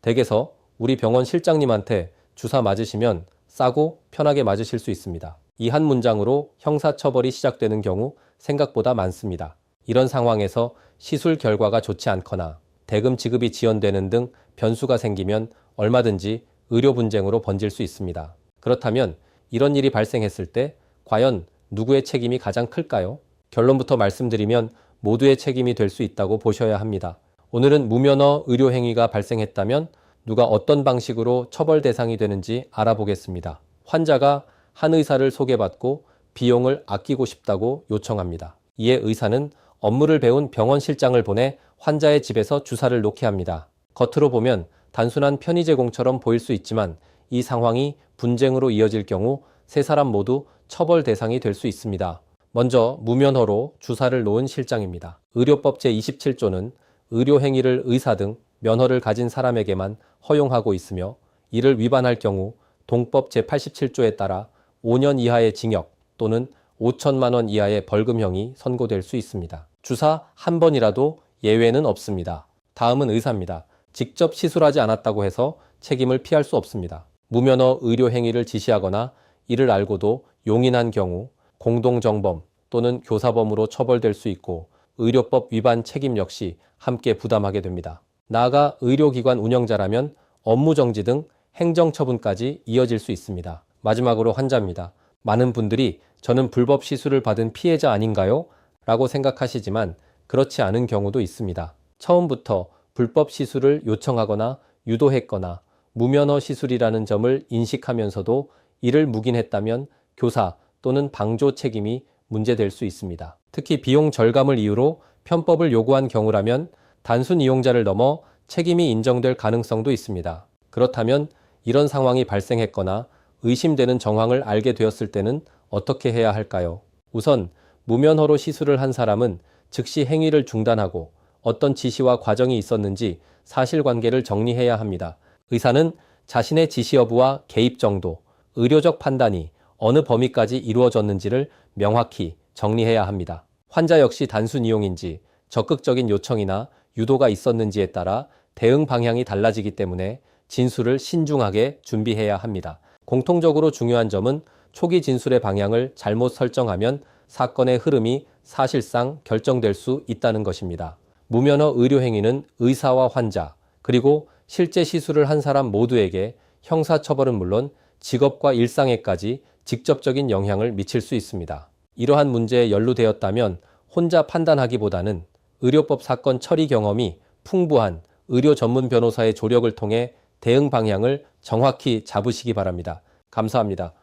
댁에서 우리 병원 실장님한테 주사 맞으시면 싸고 편하게 맞으실 수 있습니다. 이 한 문장으로 형사처벌이 시작되는 경우 생각보다 많습니다. 이런 상황에서 시술 결과가 좋지 않거나 대금 지급이 지연되는 등 변수가 생기면 얼마든지 의료 분쟁으로 번질 수 있습니다. 그렇다면 이런 일이 발생했을 때 과연 누구의 책임이 가장 클까요? 결론부터 말씀드리면 모두의 책임이 될 수 있다고 보셔야 합니다. 오늘은 무면허 의료행위가 발생했다면 누가 어떤 방식으로 처벌 대상이 되는지 알아보겠습니다. 환자가 한 의사를 소개받고 비용을 아끼고 싶다고 요청합니다. 이에 의사는 업무를 배운 병원 실장을 보내 환자의 집에서 주사를 놓게 합니다. 겉으로 보면 단순한 편의 제공처럼 보일 수 있지만 이 상황이 분쟁으로 이어질 경우 세 사람 모두 처벌 대상이 될 수 있습니다. 먼저 무면허로 주사를 놓은 실장입니다. 의료법 제27조는 의료행위를 의사 등 면허를 가진 사람에게만 허용하고 있으며 이를 위반할 경우 동법 제87조에 따라 5년 이하의 징역 또는 5천만 원 이하의 벌금형이 선고될 수 있습니다. 주사 한 번이라도 예외는 없습니다. 다음은 의사입니다. 직접 시술하지 않았다고 해서 책임을 피할 수 없습니다. 무면허 의료행위를 지시하거나 이를 알고도 용인한 경우 공동정범 또는 교사범으로 처벌될 수 있고 의료법 위반 책임 역시 함께 부담하게 됩니다. 나아가 의료기관 운영자라면 업무정지 등 행정처분까지 이어질 수 있습니다. 마지막으로 환자입니다. 많은 분들이 저는 불법 시술을 받은 피해자 아닌가요? 라고 생각하시지만 그렇지 않은 경우도 있습니다. 처음부터 불법 시술을 요청하거나 유도했거나 무면허 시술이라는 점을 인식하면서도 이를 묵인했다면 교사 또는 방조 책임이 문제될 수 있습니다. 특히 비용 절감을 이유로 편법을 요구한 경우라면 단순 이용자를 넘어 책임이 인정될 가능성도 있습니다. 그렇다면 이런 상황이 발생했거나 의심되는 정황을 알게 되었을 때는 어떻게 해야 할까요? 우선 무면허로 시술을 한 사람은 즉시 행위를 중단하고 어떤 지시와 과정이 있었는지 사실관계를 정리해야 합니다. 의사는 자신의 지시 여부와 개입 정도, 의료적 판단이 어느 범위까지 이루어졌는지를 명확히 정리해야 합니다. 환자 역시 단순 이용인지 적극적인 요청이나 유도가 있었는지에 따라 대응 방향이 달라지기 때문에 진술을 신중하게 준비해야 합니다. 공통적으로 중요한 점은 초기 진술의 방향을 잘못 설정하면 사건의 흐름이 사실상 결정될 수 있다는 것입니다. 무면허 의료행위는 의사와 환자, 그리고 실제 시술을 한 사람 모두에게 형사처벌은 물론 직업과 일상에까지 직접적인 영향을 미칠 수 있습니다. 이러한 문제에 연루되었다면 혼자 판단하기보다는 의료법 사건 처리 경험이 풍부한 의료 전문 변호사의 조력을 통해 대응 방향을 정확히 잡으시기 바랍니다. 감사합니다.